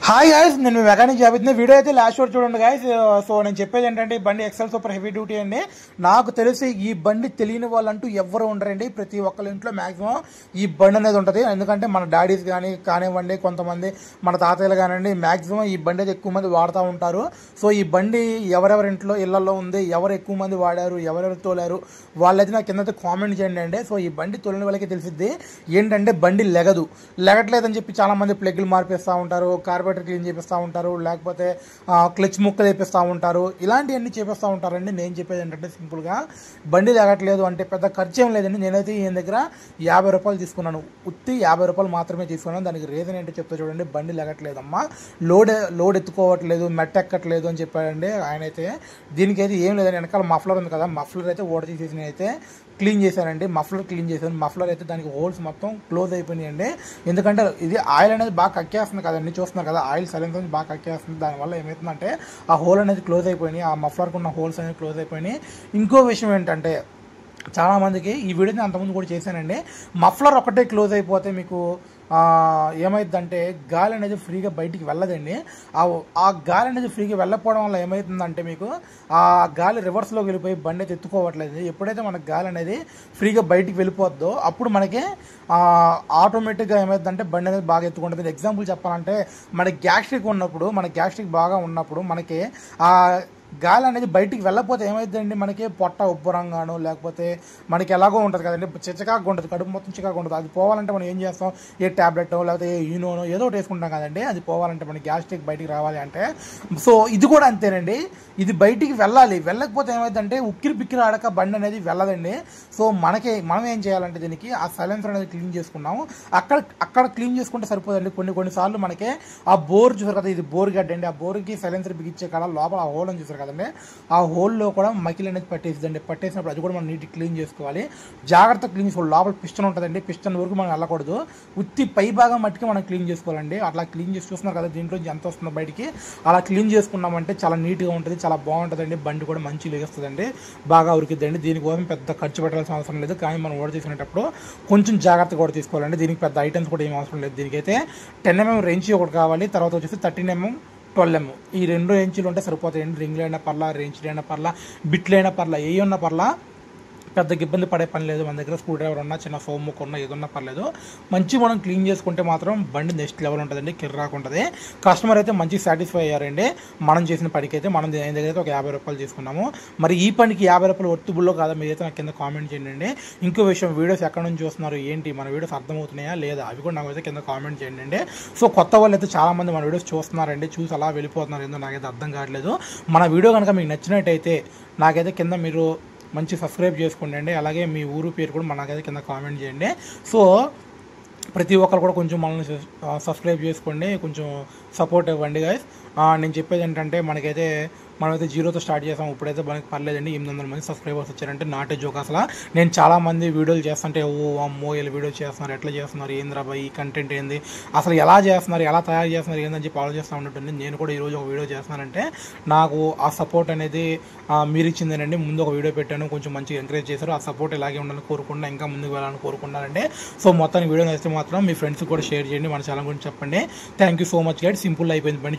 Hi guys, నేను mechanic జాబితా video అయితే లాస్ట్ వరకు చూడండి గాయస్. సో నేను చెప్పేది ఏంటంటే ఈ బండి ఎక్సెల్ సూపర్ హెవీ డ్యూటీ అండి. నాకు తెలిసి ఈ బండి తెలియని వాళ్ళంటూ ఎవరు ఉండరండి. ప్రతి ఒక్కరి ఇంట్లో మాక్సిమం ఈ బండి అనేది ఉంటుంది. ఎందుకంటే మన డాడీస్ కానివ్వండి, కొంతమంది మన తాతయ్యలు కానివ్వండి, మాక్సిమం ఈ బండి అయితే ఎక్కువ మంది వాడుతూ ఉంటారు. సో ఈ బండి ఎవరెవరి ఇంట్లో ఇళ్లలో ఉంది, ఎవరు ఎక్కువ మంది వాడారు, ఎవరెవరు తోలారు, వాళ్ళైతే నాకు కింద కామెంట్ చేయండి అండి. సో ఈ బండి తోలిన వాళ్ళకి తెలిసిద్ది ఏంటంటే బండి లెగట్లేదని చెప్పి చాలా మంది ప్లగ్లు మార్పిస్తూ ఉంటారు, కార్బోరేటర్ క్లీన్ చేపిస్తూ ఉంటారు, లేకపోతే క్లచ్ ముక్కలు వేపిస్తూ ఉంటారు, ఇలాంటివన్నీ చేపిస్తూ ఉంటారండి. నేను చెప్పేది ఏంటంటే సింపుల్గా బండి లేగట్లేదు అంటే పెద్ద ఖర్చు ఏం లేదండి. నేనైతే ఈయన దగ్గర 50 రూపాయలు తీసుకున్నాను, ఉత్తి 50 రూపాయలు మాత్రమే తీసుకున్నాను. దానికి రీజన్ ఏంటో చెప్తా చూడండి. బండి లేగట్లేదమ్మా, లోడ్ ఎత్తుకోవట్లేదు, మెట్ ఎక్కట్లేదు అని చెప్పాడండి ఆయన అయితే. దీనికైతే ఏం లేదండి, వెనకాల మఫ్లర్ ఉంది కదా, మఫ్లర్ అయితే ఓడ తీసేసి నేనైతే క్లీన్ చేశానండి. మఫ్లర్ క్లీన్ చేశాను. మఫ్లర్ అయితే దానికి హోల్స్ మొత్తం క్లోజ్ అయిపోయినాయండి. ఎందుకంటే ఇది ఆయిల్ అనేది బాగా కక్కేస్తుంది కదండి, చూస్తున్నారు కదా, ఆయిల్ సైలెన్స్ అనేది బాగా కక్కేస్తుంది. దానివల్ల ఏమవుతుందంటే ఆ హోల్ అనేది క్లోజ్ అయిపోయినాయి, ఆ మఫ్లర్కి ఉన్న హోల్స్ అనేది క్లోజ్ అయిపోయినాయి. ఇంకో విషయం ఏంటంటే చాలామందికి ఈ వీడియోని అంతకుముందు కూడా చేశానండి, మఫ్లర్ ఒకటే క్లోజ్ అయిపోతే మీకు ఏమైందంటే గాలి అనేది ఫ్రీగా బయటికి వెళ్ళదండి. ఆ గాలి అనేది ఫ్రీగా వెళ్ళకపోవడం వల్ల ఏమవుతుందంటే మీకు ఆ గాలి రివర్స్లోకి వెళ్ళిపోయి బండి అయితే ఎత్తుకోవట్లేదు. ఎప్పుడైతే మనకు గాలి అనేది ఫ్రీగా బయటికి వెళ్ళిపోద్దో అప్పుడు మనకి ఆటోమేటిక్గా ఏమైందంటే బండి అనేది బాగా ఎత్తుకుంటుంది. ఎగ్జాంపుల్ చెప్పాలంటే మనకి గ్యాస్ట్రిక్ బాగా ఉన్నప్పుడు మనకి ఆ గాలి అనేది బయటికి వెళ్ళకపోతే ఏమైందండి, మనకి పొట్ట ఉబ్బరంగాను లేకపోతే మనకి ఎలాగో ఉంటుంది కదండి, చిచ్చకాగా ఉంటుంది, కడుపు మొత్తం చికాగా ఉంటుంది. అది పోవాలంటే మనం ఏం చేస్తాం, ఏ ట్యాబ్లెట్ లేకపోతే ఏ యూనోనో ఏదో ఒకటి వేసుకుంటాం కదండి. అది పోవాలంటే మనకి గ్యాస్ట్రిక్ బయటికి రావాలి అంటే. సో ఇది కూడా అంతేనండి, ఇది బయటికి వెళ్ళాలి. వెళ్ళకపోతే ఏమైందంటే ఉక్కిరి ఆడక బండి అనేది వెళ్ళదండి. సో మనం ఏం చేయాలంటే దీనికి ఆ సైలెన్సర్ అనేది క్లీన్ చేసుకున్నాము. అక్కడ క్లీన్ చేసుకుంటే సరిపోదండి. కొన్నిసార్లు మనకి ఆ బోర్ చూసారు కదా, ఇది బోర్ గడ్డ అండి. ఆ బోర్కి సైలెన్సర్ బిగించే కాడ లోపల ఆ హోల్ అని చూసారు కదండి, ఆ హోల్లో కూడా మకిల్ అనేది పట్టేసిందండి. పట్టేసినప్పుడు అది కూడా మనం నీట్గా క్లీన్ చేసుకోవాలి. జాగ్రత్త క్లీన్ చేసుకోవాలి. లోపల పిస్టన్ ఉంటుందండి, పిస్టన్ వరకు మనం వెళ్ళకూడదు. ఉత్తి పై భాగం మట్టికి మనం క్లీన్ చేసుకోవాలండి. అట్లా క్లీన్ చేసి చూస్తున్నారు కదా, దీంట్లో ఎంత వస్తుందో బయటికి, అలా క్లీన్ చేసుకున్నామంటే చాలా నీట్గా ఉంటుంది, చాలా బాగుంటుందండి. బండి కూడా మంచి లేస్తుందండి, బాగా ఉరికిద్దండి. దీనికోసం పెద్ద ఖర్చు పెట్టాల్సిన అవసరం లేదు. కానీ మనం ఓడ తీసుకునేటప్పుడు కొంచెం జాగ్రత్తగా కూడా తీసుకోవాలండి. దీనికి పెద్ద ఐటమ్స్ కూడా ఏం అవసరం లేదు. దీనికైతే 10 mm రేంజ్ ఒకటి కావాలి, తర్వాత వచ్చేసి 13 mm 12 mm ఈ 2 ఇంచులు ఉంటే సరిపోతాయండి. రింగ్లు అయినా పర్లా, రేంజ్లు అయినా పర్లా, బిట్లు అయినా పర్లా, ఏ ఉన్నా పర్లా, పెద్దగా ఇబ్బంది పడే పని లేదు. మన దగ్గర స్క్రూ డ్రైవర్ ఉన్నా, చిన్న ఫోమ్ ముక్క ఉన్నా, ఏదన్నా పర్లేదు. మంచి మనం క్లీన్ చేసుకుంటే మాత్రం బండి నెక్స్ట్ లెవెల్ ఉంటుందండి, కిర్రాకు ఉంటుంది. కస్టమర్ అయితే మంచి సాటిస్ఫై అయ్యారండి మనం చేసిన పనికి అయితే. మనం దీని దగ్గర అయితే ఒక 50 రూపాయలు తీసుకున్నాము. మరి ఈ పనికి 50 రూపాయలు వర్తిబుల్లో కాదా మీరైతే నాకు కింద కామెంట్ చేయండి. ఇంకో విషయం, వీడియోస్ ఎక్కడ నుంచి చూస్తున్నారు ఏంటి, మన వీడియోస్ అర్థమవుతున్నాయా లేదా, అవి కూడా నాకైతే కింద కామెంట్ చేయండి. సో కొత్త వాళ్ళు అయితే చాలామంది మన వీడియోస్ చూస్తున్నారండి, చూసి అలా వెళ్ళిపోతున్నారు, ఏందో నాకైతే అర్థం కావట్లేదు. మన వీడియో కనుక మీకు నచ్చినట్టయితే నాకైతే కింద మీరు మంచి సబ్స్క్రైబ్ చేసుకోండి. అలాగే మీ ఊరు పేరు కూడా మనకైతే కింద కామెంట్ చేయండి. సో ప్రతి ఒక్కరు కూడా కొంచెం మనల్ని సబ్స్క్రైబ్ చేసుకోండి, కొంచెం సపోర్ట్ ఇవ్వండి గాయస్. నేను చెప్పేది ఏంటంటే మనమైతే 0తో స్టార్ట్ చేసాం. ఇప్పుడైతే మనకి పర్లేదండి, 800 మంది సబ్స్క్రైబర్స్ వచ్చారంటే నాటే జోక్ అసలు. నేను చాలామంది వీడియోలు చేస్తుంటే అమ్మో వీళ్ళు వీడియో చేస్తున్నారు, ఎట్లా చేస్తున్నారు, ఏంద్రా బాయ్ ఈ కంటెంట్ ఏంది, అసలు ఎలా చేస్తున్నారు, ఎలా తయారు చేస్తున్నారు ఏందని చెప్పి ఆలోచిస్తూ ఉంటుంది. నేను కూడా ఈరోజు ఒక వీడియో చేస్తున్నానంటే నాకు ఆ సపోర్ట్ అనేది మీరు ఇచ్చిందేనండి. ముందు ఒక వీడియో పెట్టాను, కొంచెం మంచిగా ఎంకరేజ్ చేశారు. ఆ సపోర్ట్ ఇలాగే ఉండాలని కోరుకుంటున్నా, ఇంకా ముందుకు వెళ్ళాలని కోరుకుంటున్నానండి. సో మొత్తానికి వీడియో నచ్చితే మాత్రం మీ ఫ్రెండ్స్కి కూడా షేర్ చేయండి, మన ఛానల్ గురించి చెప్పండి. Thank you so much guide. Simple అయిపోయింది బండి.